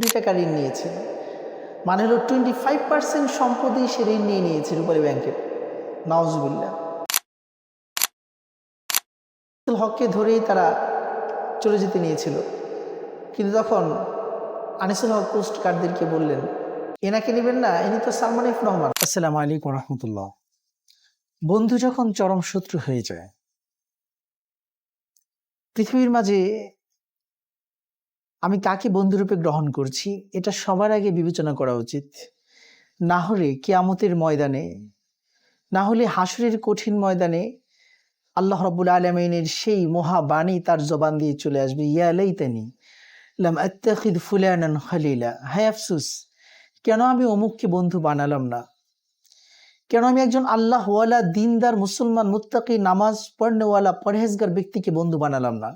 কোটি টাকা ঋণ নিয়েছিল, মানে হলো 25% সম্পত্তি সে ঋণ নিয়ে নিয়েছে রূপালী ব্যাংকের। নাউজুবিল্লাহ। হককে ধরেই তারা চলে যেতে নিয়েছিল, কিন্তু তখন আনিসুল হক কোস্ট গার্ডদেরকে বললেন, এনাকে নেবেন না, ইনি তো সালমান এফ রহমান। আসসালামু আলাইকুম রহমতুল্লাহ। বন্ধু যখন চরম শত্রু হয়ে যায়, পৃথিবীর মাঝে আমি কাকে বন্ধুরূপে গ্রহণ করছি এটা সবার আগে বিবেচনা করা উচিত। না হলে কিয়ামতের ময়দানে, না হলে হাসরের কঠিন ময়দানে আল্লাহ রাব্বুল আলামিনের সেই মহাবাণী তার জবান দিয়ে চলে আসবে, ইয়া লাইতানি লাম আত্তাখিদ ফুলানান খলিলা। হায় আফসোস, কেন আমি অমুককে বন্ধু বানালাম না, কেন আমি একজন আল্লাহওয়ালা দিনদার মুসলমান মুত্তাকি নামাজ পড়নেওয়ালা পরহেজগার ব্যক্তিকে বন্ধু বানালাম না।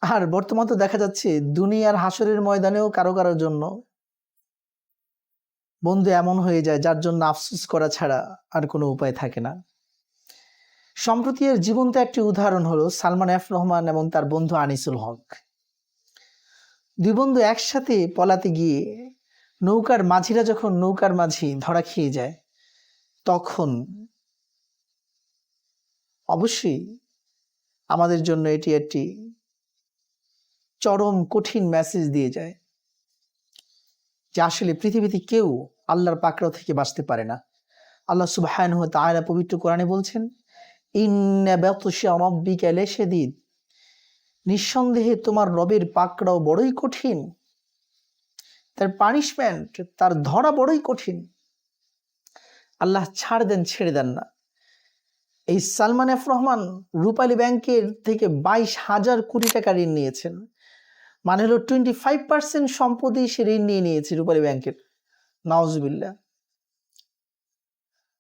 আর বর্তমান তো দেখা যাচ্ছে দুনিয়ার হাসরের ময়দানেও কারো কারোর জন্য বন্ধু এমন হয়ে যায় যার জন্য আফসোস করা ছাড়া আর কোনো উপায় থাকে না। সম্প্রতি এর জীবন্ত একটি উদাহরণ হলো সালমান এফ রহমান এবং তার বন্ধু আনিসুল হক। দুই বন্ধু একসাথে পলাতে গিয়ে নৌকার মাঝিরা যখন নৌকার মাঝি ধরা খেয়ে যায়, তখন অবশ্যই আমাদের জন্য এটি একটি চরম কঠিন মেসেজ দিয়ে যায় যে আসলে পৃথিবীতে কেউ আল্লাহর পাকড়াও থেকে বাঁচতে পারে না। আল্লাহ সুবহানাহু ওয়া তাআলা পবিত্র কোরআনে বলছেন, ইন্না বাতশা রাব্বিকা লাশাদীদ, নিঃসন্দেহে তোমার রবের পাকড়াও বড়ই কঠিন, তার পানিশমেন্ট, তার ধরা বড়ই কঠিন। আল্লাহ ছাড় দেন, ছেড়ে দেন না। এই সালমান এফ রহমান রূপালী ব্যাংকের থেকে 22,000 কোটি টাকা ঋণ নিয়েছেন, মানে হলো 25% সম্পত্তি সে ঋণ নিয়ে নিয়েছে রূপালী ব্যাংকের। নাউজুবিল্লাহ।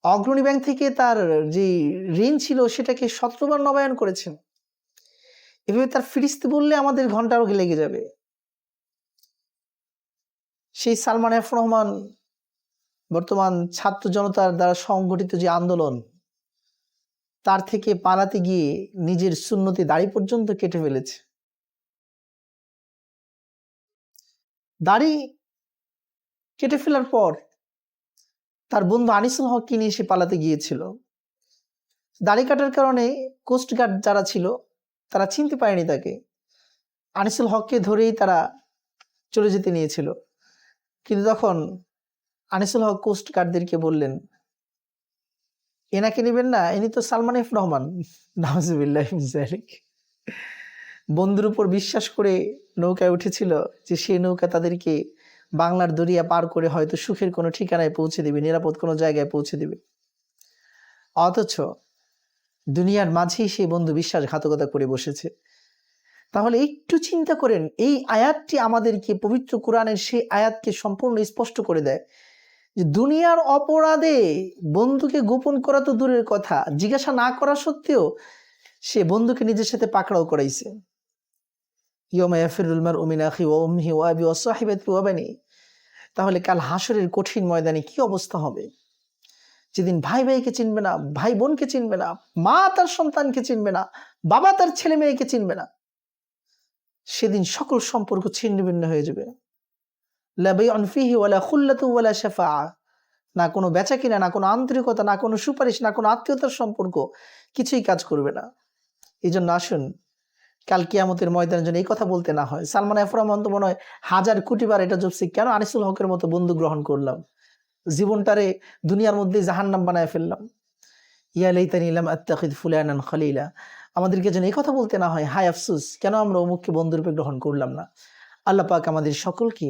অগ্রণী ব্যাংক থেকে তার যে ঋণ ছিল সেটাকে 17 বার নবায়ন করেছেন। এভাবে তার ফিরিস্তি বললে আমাদের ঘন্টারও লেগে যাবে। সেই সালমান এফ রহমান বর্তমান ছাত্র জনতার দ্বারা সংগঠিত যে আন্দোলন, তার থেকে পালাতে গিয়ে নিজের সুন্নতি দাড়ি পর্যন্ত কেটে ফেলেছে। দাড়ি কেটে ফেলার পর তার বন্ধু আনিসুল হককে নিয়ে সে পালাতে গিয়েছিল। দাড়ি কাটার কারণে কোস্টগার্ড যারা ছিল তারা চিনতে পারেনি তাকে। আনিসুল হককে ধরেই তারা চলে যেতে নিয়েছিল, কিন্তু তখন আনিসুল হক কোস্টগার্ডদেরকে বললেন, এনাকে নেবেন না, ইনি তো সালমান এফ রহমান। নাউজুবিল্লাহ মিন যালিক। বন্ধুর উপর বিশ্বাস করে নৌকায় উঠেছিল যে সেই নৌকা তাদেরকে বাংলার দরিয়া পার করে হয়তো সুখের কোনো ঠিকানায় পৌঁছে দেবে, নিরাপদ কোনো জায়গায় পৌঁছে দেবে। অথচ দুনিয়ার মাঝেই সেই বন্ধু বিশ্বাসঘাতকতা করে বসেছে। তাহলে একটু চিন্তা করেন, এই আয়াতটি আমাদেরকে পবিত্র কোরআনের সেই আয়াতকে সম্পূর্ণ স্পষ্ট করে দেয় যে দুনিয়ার অপরাধে বন্ধুকে গোপন করা তো দূরের কথা, জিজ্ঞাসা না করা সত্ত্বেও সে বন্ধুকে নিজের সাথে পাকড়াও করাইছে। ইয়াউমা ইয়াফিরুল মারউ মিন আখিহি ওয়া উম্মিহি ওয়া আবিহি ওয়া সাহিবাতিহি ওয়া বানিহি। তাহলে কাল হাসরের কঠিন ময়দানে কি অবস্থা হবে, যেদিন ভাই ভাইকে চিনবে না, ভাই বোনকে চিনবে না, মা তার সন্তানকে চিনবে না, বাবা তার ছেলে মেয়েকে চিনবে না। সেদিন সকল সম্পর্ক ছিন্ন ভিন্ন হয়ে যাবে। লা বাইউন ফিহি ওয়ালা খুল্লাতু ওয়ালা শাফাআ, না কোনো বেচা কিনা, না কোনো আন্তরিকতা, না কোনো সুপারিশ, না কোনো আত্মীয়তার সম্পর্ক, কিছুই কাজ করবে না। এই জন্য আসুন কাল কিয়ামতের ময়দানের জন্য এই কথা বলতে না হয়। সালমান এফ রহমান তো মনে হয় 1000 কোটি বার এটা জপছি, কেন আনিসুল হকের মতো বন্ধু গ্রহণ করলাম, জীবনটারে দুনিয়ার মধ্যে জাহান্নাম বানায় ফেললাম। ইয়া লাইতানি লাম আত্তাখিদ ফুলানান খলিলা। আমাদেরকে যেন এই কথা বলতে না হয়, হায় আফসোস, কেন আমরা অমুককে বন্ধুরূপে গ্রহণ করলাম না। আল্লাহ পাক আমাদের সকলকে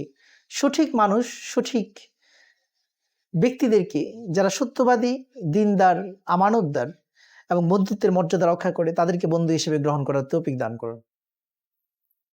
সঠিক মানুষ, সঠিক ব্যক্তিদেরকে, যারা সত্যবাদী, দিনদার, আমানতদার এবং বন্ধুত্বের মর্যাদা রক্ষা করে, তাদেরকে বন্ধু হিসেবে গ্রহণ করার তৌফিক দান করুন।